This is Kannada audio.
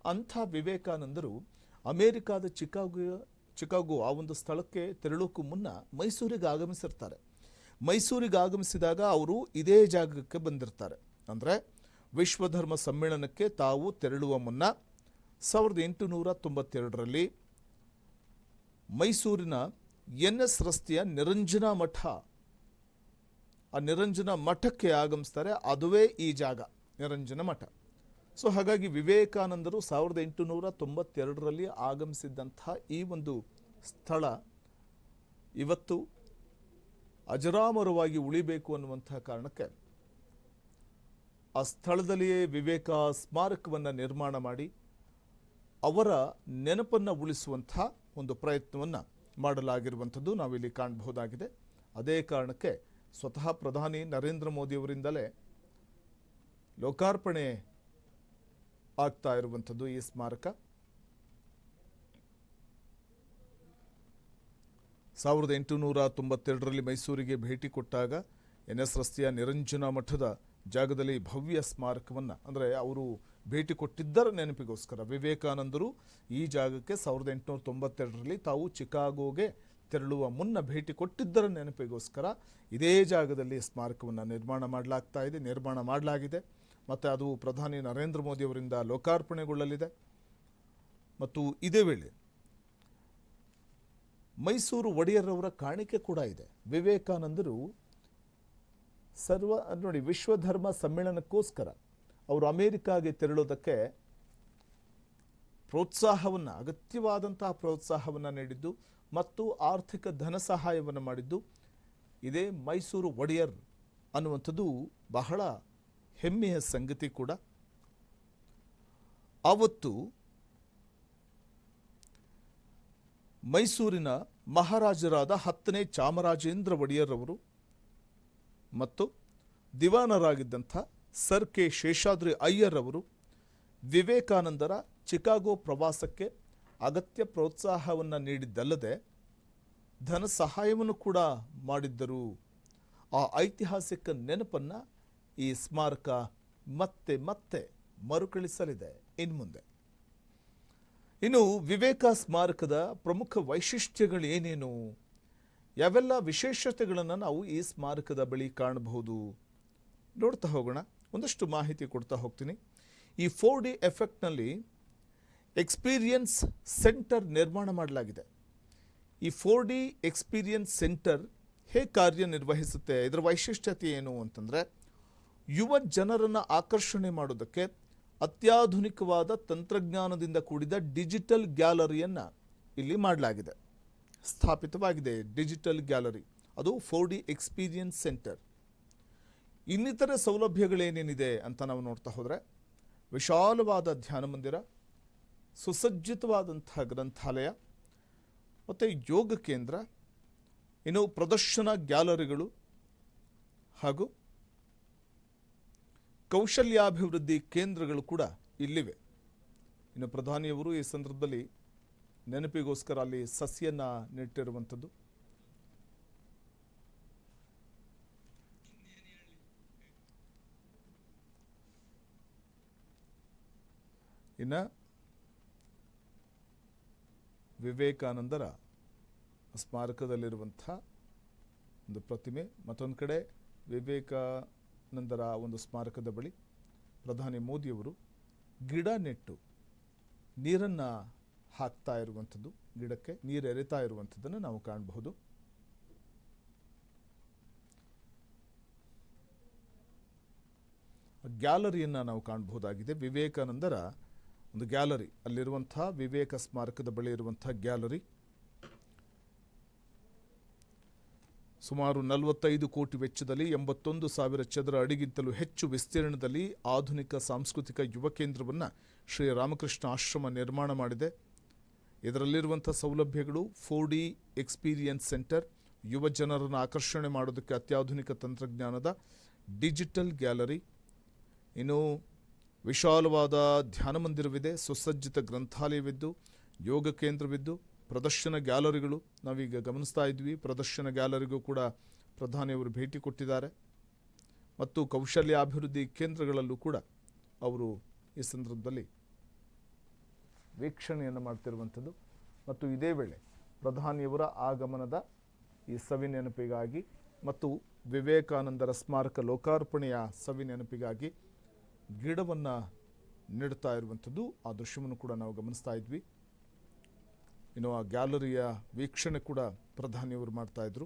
ಅಂಥ ವಿವೇಕಾನಂದರು ಅಮೇರಿಕಾದ ಚಿಕಾಗೋ ಆ ಒಂದು ಸ್ಥಳಕ್ಕೆ ತೆರಳೋಕ್ಕೂ ಮುನ್ನ ಮೈಸೂರಿಗೆ ಆಗಮಿಸಿರ್ತಾರೆ. ಮೈಸೂರಿಗೆ ಆಗಮಿಸಿದಾಗ ಅವರು ಇದೇ ಜಾಗಕ್ಕೆ ಬಂದಿರ್ತಾರೆ. ಅಂದರೆ ವಿಶ್ವಧರ್ಮ ಸಮ್ಮೇಳನಕ್ಕೆ ತಾವು ತೆರಳುವ ಮುನ್ನ 1892ರಲ್ಲಿ ಮೈಸೂರಿನ NS ರಸ್ತೆಯ ನಿರಂಜನ ಮಠ, ಆ ನಿರಂಜನ ಮಠಕ್ಕೆ ಆಗಮಿಸ್ತಾರೆ. ಅದುವೇ ಈ ಜಾಗ, ನಿರಂಜನ ಮಠ. ಸೊ ಹಾಗಾಗಿ ವಿವೇಕಾನಂದರು 1892ರಲ್ಲಿ ಆಗಮಿಸಿದ್ದಂಥ ಈ ಒಂದು ಸ್ಥಳ ಇವತ್ತು ಅಜರಾಮರವಾಗಿ ಉಳಿಬೇಕು ಅನ್ನುವಂಥ ಕಾರಣಕ್ಕೆ ಆ ಸ್ಥಳದಲ್ಲಿಯೇ ವಿವೇಕ ಸ್ಮಾರಕವನ್ನು ನಿರ್ಮಾಣ ಮಾಡಿ ಅವರ ನೆನಪನ್ನು ಉಳಿಸುವಂಥ ಒಂದು ಪ್ರಯತ್ನವನ್ನು ಮಾಡಲಾಗಿರುವಂಥದ್ದು ನಾವಿಲ್ಲಿ ಕಾಣಬಹುದಾಗಿದೆ. ಅದೇ ಕಾರಣಕ್ಕೆ ಸ್ವತಃ ಪ್ರಧಾನಿ ನರೇಂದ್ರ ಮೋದಿಯವರಿಂದಲೇ ಲೋಕಾರ್ಪಣೆ ಆಗ್ತಾ ಇರುವಂಥದ್ದು ಈ ಸ್ಮಾರಕ. 1892ರಲ್ಲಿ ಮೈಸೂರಿಗೆ ಭೇಟಿ ಕೊಟ್ಟಾಗ NS ರಸ್ತೆಯ ನಿರಂಜನ ಮಠದ ಜಾಗದಲ್ಲಿ ಭವ್ಯ ಸ್ಮಾರಕವನ್ನು, ಅಂದರೆ ಅವರು ಭೇಟಿ ಕೊಟ್ಟಿದ್ದರ ನೆನಪಿಗೋಸ್ಕರ ವಿವೇಕಾನಂದರು ಈ ಜಾಗಕ್ಕೆ 1892ರಲ್ಲಿ ತಾವು ಚಿಕಾಗೋಗೆ ತೆರಳುವ ಮುನ್ನ ಭೇಟಿ ಕೊಟ್ಟಿದ್ದರ ನೆನಪಿಗೋಸ್ಕರ ಇದೇ ಜಾಗದಲ್ಲಿ ಸ್ಮಾರಕವನ್ನು ನಿರ್ಮಾಣ ಮಾಡಲಾಗಿದೆ. ಮತ್ತು ಅದು ಪ್ರಧಾನಿ ನರೇಂದ್ರ ಮೋದಿಯವರಿಂದ ಲೋಕಾರ್ಪಣೆಗೊಳ್ಳಲಿದೆ. ಮತ್ತು ಇದೇ ವೇಳೆ ಮೈಸೂರು ಒಡೆಯರವರ ಕಾಣಿಕೆ ಕೂಡ ಇದೆ. ವಿವೇಕಾನಂದರು ನೋಡಿ, ವಿಶ್ವಧರ್ಮ ಸಮ್ಮೇಳನಕ್ಕೋಸ್ಕರ ಅವರು ಅಮೇರಿಕಾಗೆ ತೆರಳೋದಕ್ಕೆ ಅಗತ್ಯವಾದಂತಹ ಪ್ರೋತ್ಸಾಹವನ್ನು ನೀಡಿದ್ದು ಮತ್ತು ಆರ್ಥಿಕ ಧನ ಸಹಾಯವನ್ನು ಮಾಡಿದ್ದು ಇದೇ ಮೈಸೂರು ಒಡೆಯರ್ ಅನ್ನುವಂಥದ್ದು ಬಹಳ ಹೆಮ್ಮೆಯ ಸಂಗತಿ ಕೂಡ. ಆವತ್ತು ಮೈಸೂರಿನ ಮಹಾರಾಜರಾದ 10ನೇ ಚಾಮರಾಜೇಂದ್ರ ಒಡೆಯರ್ ಅವರು ಮತ್ತು ದಿವಾನರಾಗಿದ್ದಂಥ ಸರ್ ಕೆ ಶೇಷಾದ್ರಿ ಅಯ್ಯರ್ ಅವರು ವಿವೇಕಾನಂದರ ಚಿಕಾಗೋ ಪ್ರವಾಸಕ್ಕೆ ಅಗತ್ಯ ಪ್ರೋತ್ಸಾಹವನ್ನು ನೀಡಿದ್ದಲ್ಲದೆ ಧನ ಸಹಾಯವನ್ನು ಕೂಡ ಮಾಡಿದ್ದರು. ಆ ಐತಿಹಾಸಿಕ ನೆನಪನ್ನು ಈ ಸ್ಮಾರಕ ಮತ್ತೆ ಮತ್ತೆ ಮರುಕಳಿಸಲಿದೆ ಇನ್ನು ಮುಂದೆ. ಇನ್ನು ವಿವೇಕ ಸ್ಮಾರಕದ ಪ್ರಮುಖ ವೈಶಿಷ್ಟ್ಯಗಳು ಏನೇನು, ಯಾವೆಲ್ಲ ವಿಶೇಷತೆಗಳನ್ನು ನಾವು ಈ ಸ್ಮಾರಕದ ಬಳಿ ಕಾಣಬಹುದು ನೋಡ್ತಾ ಹೋಗೋಣ. ಒಂದಷ್ಟು ಮಾಹಿತಿ ಕೊಡ್ತಾ ಹೋಗ್ತೀನಿ. ಈ 4D ಎಫೆಕ್ಟ್ನಲ್ಲಿ ಎಕ್ಸ್ಪೀರಿಯನ್ಸ್ ಸೆಂಟರ್ ನಿರ್ಮಾಣ ಮಾಡಲಾಗಿದೆ. ಈ 4D ಎಕ್ಸ್ಪೀರಿಯನ್ಸ್ ಸೆಂಟರ್ ಹೇಗೆ ಕಾರ್ಯನಿರ್ವಹಿಸುತ್ತೆ, ಇದರ ವೈಶಿಷ್ಟ್ಯತೆ ಏನು ಅಂತಂದರೆ, ಯುವ ಜನರನ್ನು ಆಕರ್ಷಣೆ ಮಾಡೋದಕ್ಕೆ ಅತ್ಯಾಧುನಿಕವಾದ ತಂತ್ರಜ್ಞಾನದಿಂದ ಕೂಡಿದ ಡಿಜಿಟಲ್ ಗ್ಯಾಲರಿಯನ್ನು ಇಲ್ಲಿ ಮಾಡಲಾಗಿದೆ, ಸ್ಥಾಪಿತವಾಗಿದೆ. ಡಿಜಿಟಲ್ ಗ್ಯಾಲರಿ ಅದು 4D ಎಕ್ಸ್ಪೀರಿಯನ್ಸ್ ಸೆಂಟರ್. ಇನ್ನಿತರೆ ಸೌಲಭ್ಯಗಳೇನೇನಿದೆ ಅಂತ ನಾವು ನೋಡ್ತಾ ಹೋದರೆ, ವಿಶಾಲವಾದ ಧ್ಯಾನ ಮಂದಿರ, ಸುಸಜ್ಜಿತವಾದಂತಹ ಗ್ರಂಥಾಲಯ ಮತ್ತು ಯೋಗ ಕೇಂದ್ರ, ಇನ್ನು ಪ್ರದರ್ಶನ ಗ್ಯಾಲರಿಗಳು ಹಾಗೂ ಕೌಶಲ್ಯಾಭಿವೃದ್ಧಿ ಕೇಂದ್ರಗಳು ಕೂಡ ಇಲ್ಲಿವೆ. ಇನ್ನು ಪ್ರಧಾನಿಯವರು ಈ ಸಂದರ್ಭದಲ್ಲಿ ನೆನಪಿಗೋಸ್ಕರ ಅಲ್ಲಿ ಸಸಿಯನ್ನು ನೆಟ್ಟಿರುವಂಥದ್ದು. ಇನ್ನು ವಿವೇಕಾನಂದರ ಸ್ಮಾರಕದಲ್ಲಿರುವಂಥ ಒಂದು ಪ್ರತಿಮೆ, ಮತ್ತೊಂದು ಕಡೆ ವಿವೇಕಾನಂದರ ಒಂದು ಸ್ಮಾರಕದ ಬಳಿ ಪ್ರಧಾನಿ ಮೋದಿಯವರು ಗಿಡ ನೆಟ್ಟು ನೀರನ್ನು ಹಾಕ್ತಾ ಇರುವಂಥದ್ದು, ಗಿಡಕ್ಕೆ ನೀರು ಎರೆತಾ ಇರುವಂಥದ್ದನ್ನು ನಾವು ಕಾಣಬಹುದು. ಗ್ಯಾಲರಿಯನ್ನು ನಾವು ಕಾಣಬಹುದಾಗಿದೆ. ವಿವೇಕಾನಂದರ ಒಂದು ಗ್ಯಾಲರಿ, ಅಲ್ಲಿರುವಂಥ ವಿವೇಕ ಸ್ಮಾರಕದ ಬಳಿ ಇರುವಂಥ ಗ್ಯಾಲರಿ ಸುಮಾರು 45 ಕೋಟಿ ವೆಚ್ಚದಲ್ಲಿ 81,000 ಚದರ ಅಡಿಗಿಂತಲೂ ಹೆಚ್ಚು ವಿಸ್ತೀರ್ಣದಲ್ಲಿ ಆಧುನಿಕ ಸಾಂಸ್ಕೃತಿಕ ಯುವ ಕೇಂದ್ರವನ್ನು ಶ್ರೀ ರಾಮಕೃಷ್ಣ ಆಶ್ರಮ ನಿರ್ಮಾಣ ಮಾಡಿದೆ. ಇದರಲ್ಲಿರುವಂಥ ಸೌಲಭ್ಯಗಳು 4D ಎಕ್ಸ್ಪೀರಿಯನ್ಸ್ ಸೆಂಟರ್, ಯುವ ಜನರನ್ನು ಆಕರ್ಷಣೆ ಮಾಡೋದಕ್ಕೆ ಅತ್ಯಾಧುನಿಕ ತಂತ್ರಜ್ಞಾನದ ಡಿಜಿಟಲ್ ಗ್ಯಾಲರಿ, ಇನ್ನು ವಿಶಾಲವಾದ ಧ್ಯಾನ ಮಂದಿರವಿದೆ, ಸುಸಜ್ಜಿತ ಗ್ರಂಥಾಲಯವಿದ್ದು, ಯೋಗ ಕೇಂದ್ರವಿದ್ದು, ಪ್ರದರ್ಶನ ಗ್ಯಾಲರಿಗಳು ನಾವೀಗ ಗಮನಿಸ್ತಾ ಇದ್ವಿ. ಪ್ರದರ್ಶನ ಗ್ಯಾಲರಿಗೂ ಕೂಡ ಪ್ರಧಾನಿಯವರು ಭೇಟಿ ಕೊಟ್ಟಿದ್ದಾರೆ. ಮತ್ತು ಕೌಶಲ್ಯಾಭಿವೃದ್ಧಿ ಕೇಂದ್ರಗಳಲ್ಲೂ ಕೂಡ ಅವರು ಈ ಸಂದರ್ಭದಲ್ಲಿ ವೀಕ್ಷಣೆಯನ್ನು ಮಾಡ್ತಿರುವಂಥದ್ದು. ಮತ್ತು ಇದೇ ವೇಳೆ ಪ್ರಧಾನಿಯವರ ಆಗಮನದ ಈ ಸವಿ ನೆನಪಿಗಾಗಿ ಮತ್ತು ವಿವೇಕಾನಂದರ ಸ್ಮಾರಕ ಲೋಕಾರ್ಪಣೆಯ ಸವಿ ನೆನಪಿಗಾಗಿ ಗಿಡವನ್ನು ನೆಡ್ತಾ ಇರುವಂಥದ್ದು ಆ ದೃಶ್ಯವನ್ನು ಕೂಡ ನಾವು ಗಮನಿಸ್ತಾ ಇದ್ವಿ. ಇನ್ನು ಆ ಗ್ಯಾಲರಿಯ ವೀಕ್ಷಣೆ ಕೂಡ ಪ್ರಧಾನಿಯವರು ಮಾಡ್ತಾ ಇದ್ರು.